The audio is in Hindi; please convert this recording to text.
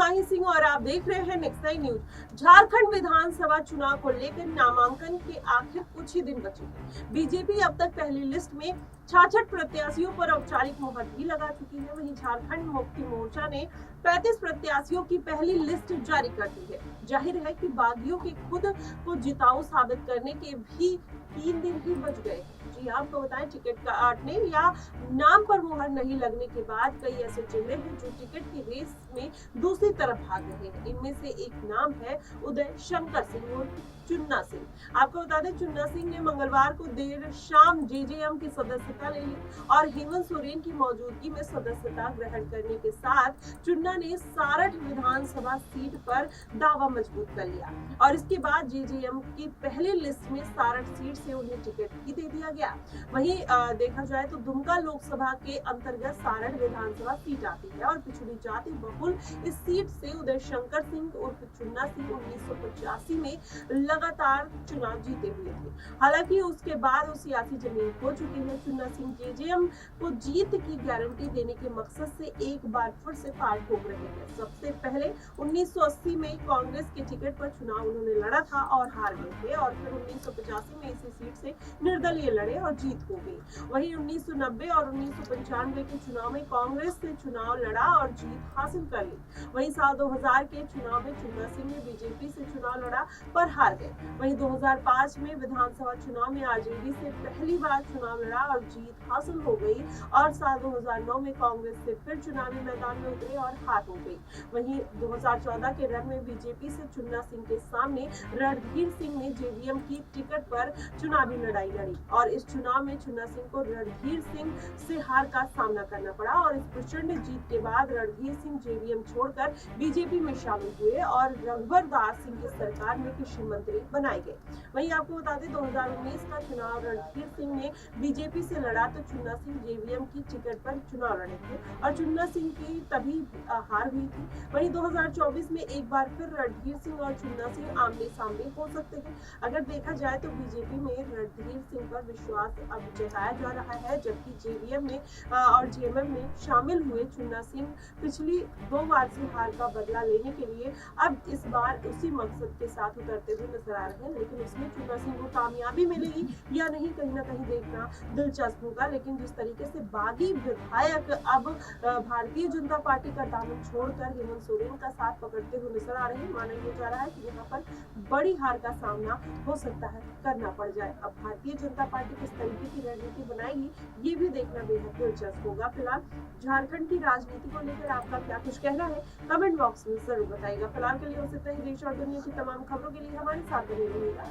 माही सिंह और आप देख रहे हैं नेक्स्ट नाइन न्यूज। झारखंड विधानसभा चुनाव को लेकर नामांकन के आखिर कुछ ही दिन बचे हैं। बीजेपी अब तक पहली लिस्ट में 66 प्रत्याशियों पर औपचारिक मुहर भी लगा चुकी है। वहीं झारखंड मुक्ति मोर्चा ने 35 प्रत्याशियों की पहली लिस्ट जारी कर दी है। जाहिर है कि बागियों के खुद को जिताऊ साबित करने के भी 3 दिन ही बच गए। जी आपको बताएं, टिकट काटने या नाम पर मुहर नहीं लगने के बाद कई ऐसे चेहरे हैं जो टिकट की रेस में दूसरी तरफ भाग रहे हैं। इनमें से एक नाम है उदय शंकर सिंह और चुन्ना सिंह। आपको बता दें, चुन्ना सिंह ने मंगलवार को देर शाम जेजेएम की सदस्यता ले ली और हेमंत सोरेन की मौजूदगी में सदस्यता ग्रहण करने के साथ चुन्ना ने सारठ विधानसभा सीट पर दावा मजबूत कर लिया और इसके बाद जेजेएम की पहली लिस्ट में सारठ सीट से उन्हें टिकट भी दे दिया गया। वहीं देखा जाए तो दुमका लोकसभा के अंतर्गत सारठ विधानसभा सीट आती है और पिछड़ी जाति बहुल इस सीट से उदय शंकर सिंह उर्फ चुन्ना सिंह 1985 में लगातार चुनाव जीते हुए थे। हालांकि उसके बाद वो सियासी जमीन खो चुके हैं। चुन्ना सिंह जेजेएम को जीत की गारंटी देने के मकसद से एक बार फिर से पार ठोक रहे हैं। सबसे पहले 1980 में कांग्रेस के टिकट पर चुनाव उन्होंने लड़ा था और हार गए थे और फिर 1985 में इसी सीट से निर्दलीय लड़े और जीत हो गई। वहीं 1990 और 1995 के चुनाव में कांग्रेस से चुनाव लड़ा और जीत हासिल कर ली। वहीं साल 2000 के चुनाव में चुन्ना सिंह ने बीजेपी से चुनाव लड़ा पर हार गए। वहीं 2005 में विधानसभा चुनाव में आरजेडी से पहली बार चुनाव लड़ा और जीत हासिल हो गई और साल 2009 में कांग्रेस से फिर चुनावी मैदान में उतरे और हार हो गई। वहीं 2014 के रण में बीजेपी से चुन्ना सिंह के सामने रणधीर सिंह ने जेवीएम की टिकट पर चुनावी लड़ाई लड़ी और इस चुनाव में चुन्ना सिंह को रणधीर सिंह से हार का सामना करना पड़ा और इस प्रचंड जीत के बाद रणधीर सिंह जेवीएम छोड़कर बीजेपी में शामिल हुए और रघुवर दास सिंह की सरकार में कृषि मंत्री बनाए गए। वहीं आपको बता दें, 2019 का चुनाव रणधीर सिंह ने बीजेपी से लड़ा तो चुन्ना सिंह जेवीएम की टिकट पर चुनाव लड़े थे और चुन्ना सिंह की तभी हार हुई थी। वहीं 2024 में एक बार फिर रणधीर सिंह और चुन्ना सिंह आमने सामने हो सकते हैं। अगर देखा जाए तो बीजेपी में रणधीर सिंह पर विश्वास अब जताया जा रहा है, जबकि जेवीएम में और जेएमएम में शामिल हुए चुन्ना सिंह पिछली 2 बार से हार का बदला लेने के लिए अब इस बार उसी मकसद के साथ उतरते हुए नजर आ रहे हैं। लेकिन उसमें चुन्ना सिंह को कामयाबी मिलेगी या नहीं, कहीं ना कहीं देखना दिलचस्प होगा। लेकिन जिस तरीके से बागी विधायक अब भारतीय जनता पार्टी का दामन छोड़कर हेमंत सोरेन का साथ पकड़ते हुए नजर आ रहे हैं, माना यह जा रहा है कि यहाँ पर बड़ी हार का सामना हो सकता है करना पड़ जाए। अब भारतीय जनता पार्टी किस तरीके की रणनीति बनाएगी, ये भी देखना बेहद दिलचस्प होगा। फिलहाल झारखंड की राजनीति को लेकर आपका क्या कुछ कहना है, कमेंट बॉक्स में जरूर बताइएगा। फिलहाल के लिए हो सकता है देश और दुनिया की तमाम खबरों के लिए हमारे साथ बने रहिएगा।